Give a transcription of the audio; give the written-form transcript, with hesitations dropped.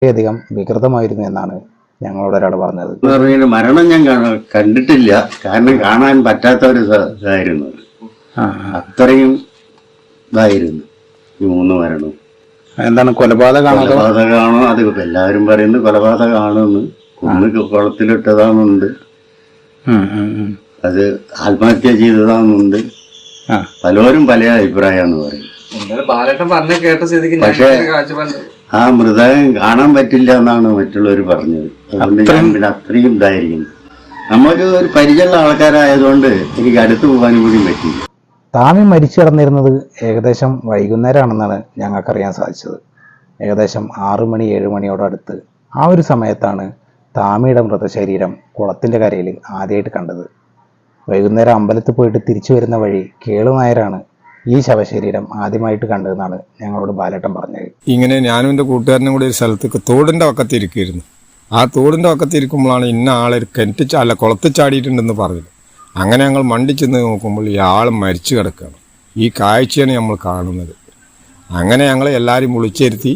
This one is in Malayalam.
വളരെയധികം വികൃതമായിരുന്നു എന്നാണ് ഞങ്ങളോട് ഒരാൾ പറഞ്ഞത്. മരണം ഞാൻ കണ്ടിട്ടില്ല, കാരണം കാണാൻ പറ്റാത്ത ഒരു ഇതായിരുന്നു. അത്രയും ഇതായിരുന്നു ഈ 3 മരണവും. എന്താണ് കൊലപാതകമാണോ? അത് എല്ലാവരും പറയുന്നത് കൊലപാതകമാണെന്ന്. കുന്ന് കുളത്തിലിട്ടതാണെന്നുണ്ട്, അത് ആത്മഹത്യ ചെയ്തതാണെന്നുണ്ട്. പലരും പല അഭിപ്രായമാണെന്ന് പറയും. പക്ഷെ ആ മൃതദേഹം കാണാൻ പറ്റില്ല എന്നാണ് മറ്റുള്ളവർ പറഞ്ഞത്. അതുകൊണ്ട് ഞാൻ പിന്നെ അത്രയും ഇതായിരിക്കും. നമുക്ക് ഒരു പരിചയമുള്ള ആൾക്കാരായതുകൊണ്ട് എനിക്ക് അടുത്ത് പോകാനും കൂടി പറ്റില്ല. താമി മരിച്ചു കിടന്നിരുന്നത് ഏകദേശം വൈകുന്നേരമാണെന്നാണ് ഞങ്ങൾക്കറിയാൻ സാധിച്ചത്. ഏകദേശം 6 മണി 7 മണിയോടടുത്ത് ആ ഒരു സമയത്താണ് താമിയുടെ മൃതശരീരം കുളത്തിൻ്റെ കരയിൽ ആദ്യമായിട്ട് കണ്ടത്. വൈകുന്നേരം അമ്പലത്തിൽ പോയിട്ട് തിരിച്ചു വരുന്ന വഴി കേളുനായരാണ് ഈ ശവശരീരം ആദ്യമായിട്ട് കണ്ടതെന്നാണ് ഞങ്ങളോട് ബാലേട്ടൻ പറഞ്ഞത്. ഇങ്ങനെ ഞാനും എൻ്റെ കൂട്ടുകാരനും കൂടി ഒരു സ്ഥലത്തേക്ക് തോടിൻ്റെ വക്കത്തിരിക്കുമായിരുന്നു. ആ തോടിൻ്റെ വക്കത്തിരിക്കുമ്പോഴാണ് ഇന്ന ആളെ കുളത്തിൽ ചാടിയിട്ടുണ്ടെന്ന് പറഞ്ഞത്. അങ്ങനെ ഞങ്ങൾ മണ്ടി ചെന്ന് നോക്കുമ്പോൾ ഈ ആൾ മരിച്ചു കിടക്കുകയാണ്. ഈ കാഴ്ചയാണ് നമ്മൾ കാണുന്നത്. അങ്ങനെ ഞങ്ങൾ എല്ലാവരും വിളിച്ചിരുത്തി